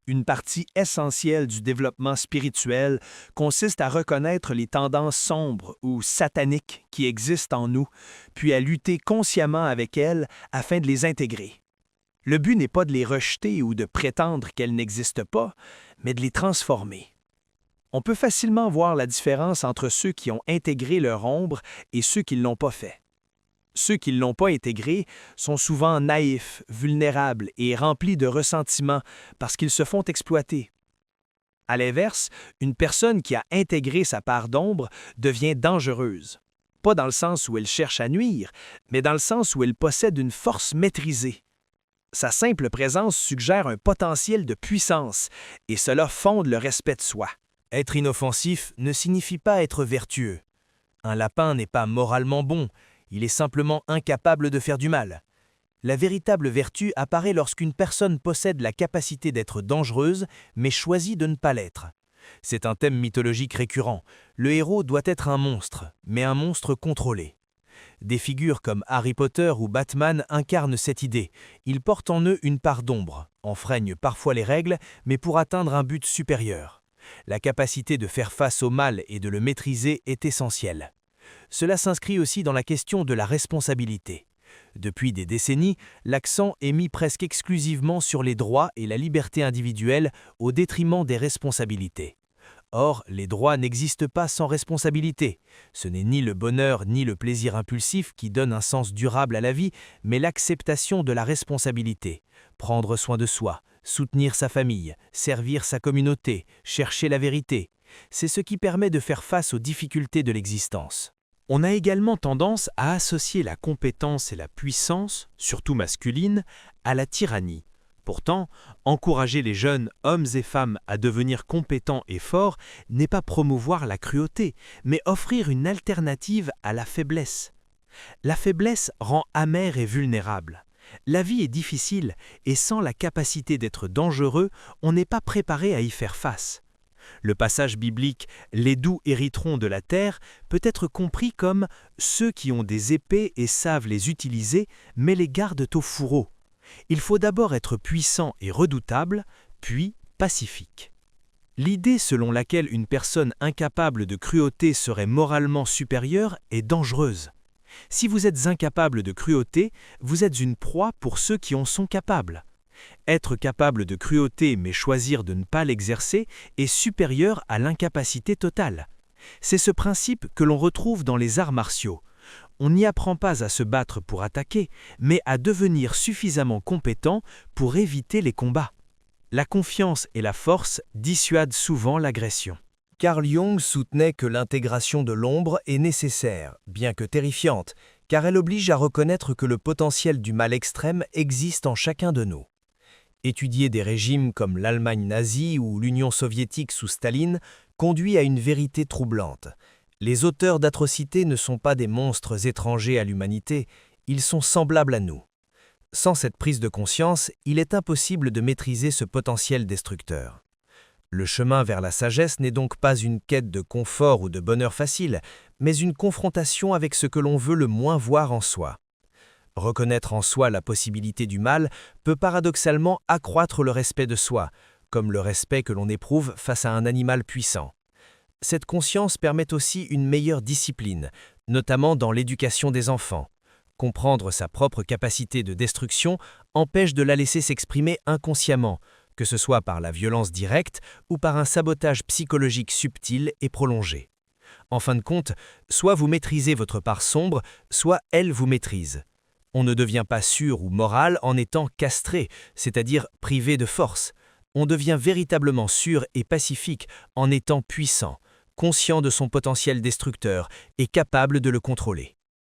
Une partie essentielle du développement spirituel consiste à reconnaître les tendances sombres ou sataniques qui existent en nous, puis à lutter consciemment avec elles afin de les intégrer. Le but n'est pas de les rejeter ou de prétendre qu'elles n'existent pas, mais de les transformer. On peut facilement voir la différence entre ceux qui ont intégré leur ombre et ceux qui ne l'ont pas fait. Ceux qui ne l'ont pas intégré sont souvent naïfs, vulnérables et remplis de ressentiment parce qu'ils se font exploiter. À l'inverse, une personne qui a intégré sa part d'ombre devient dangereuse. Pas dans le sens où elle cherche à nuire, mais dans le sens où elle possède une force maîtrisée. Sa simple présence suggère un potentiel de puissance, et cela fonde le respect de soi. Être inoffensif ne signifie pas être vertueux. Un lapin n'est pas moralement bon, il est simplement incapable de faire du mal. La véritable vertu apparaît lorsqu'une personne possède la capacité d'être dangereuse, mais choisit de ne pas l'être. C'est un thème mythologique récurrent. Le héros doit être un monstre, mais un monstre contrôlé. Des figures comme Harry Potter ou Batman incarnent cette idée. Ils portent en eux une part d'ombre, enfreignent parfois les règles, mais pour atteindre un but supérieur. La capacité de faire face au mal et de le maîtriser est essentielle. Cela s'inscrit aussi dans la question de la responsabilité. Depuis des décennies, l'accent est mis presque exclusivement sur les droits et la liberté individuelle au détriment des responsabilités. Or, les droits n'existent pas sans responsabilité. Ce n'est ni le bonheur ni le plaisir impulsif qui donnent un sens durable à la vie, mais l'acceptation de la responsabilité. Prendre soin de soi, soutenir sa famille, servir sa communauté, chercher la vérité. C'est ce qui permet de faire face aux difficultés de l'existence. On a également tendance à associer la compétence et la puissance, surtout masculine, à la tyrannie. Pourtant, encourager les jeunes hommes et femmes à devenir compétents et forts n'est pas promouvoir la cruauté, mais offrir une alternative à la faiblesse. La faiblesse rend amer et vulnérable. La vie est difficile et sans la capacité d'être dangereux, on n'est pas préparé à y faire face. Le passage biblique « Les doux hériteront de la terre » peut être compris comme « ceux qui ont des épées et savent les utiliser, mais les gardent au fourreau ». Il faut d'abord être puissant et redoutable, puis pacifique. L'idée selon laquelle une personne incapable de cruauté serait moralement supérieure est dangereuse. Si vous êtes incapable de cruauté, vous êtes une proie pour ceux qui en sont capables. Être capable de cruauté mais choisir de ne pas l'exercer est supérieur à l'incapacité totale. C'est ce principe que l'on retrouve dans les arts martiaux. On n'y apprend pas à se battre pour attaquer, mais à devenir suffisamment compétent pour éviter les combats. La confiance et la force dissuadent souvent l'agression. Carl Jung soutenait que l'intégration de l'ombre est nécessaire, bien que terrifiante, car elle oblige à reconnaître que le potentiel du mal extrême existe en chacun de nous. Étudier des régimes comme l'Allemagne nazie ou l'Union soviétique sous Staline conduit à une vérité troublante. Les auteurs d'atrocités ne sont pas des monstres étrangers à l'humanité, ils sont semblables à nous. Sans cette prise de conscience, il est impossible de maîtriser ce potentiel destructeur. Le chemin vers la sagesse n'est donc pas une quête de confort ou de bonheur facile, mais une confrontation avec ce que l'on veut le moins voir en soi. Reconnaître en soi la possibilité du mal peut paradoxalement accroître le respect de soi, comme le respect que l'on éprouve face à un animal puissant. Cette conscience permet aussi une meilleure discipline, notamment dans l'éducation des enfants. Comprendre sa propre capacité de destruction empêche de la laisser s'exprimer inconsciemment, que ce soit par la violence directe ou par un sabotage psychologique subtil et prolongé. En fin de compte, soit vous maîtrisez votre part sombre, soit elle vous maîtrise. On ne devient pas sûr ou moral en étant castré, c'est-à-dire privé de force. On devient véritablement sûr et pacifique en étant puissant, conscient de son potentiel destructeur et capable de le contrôler.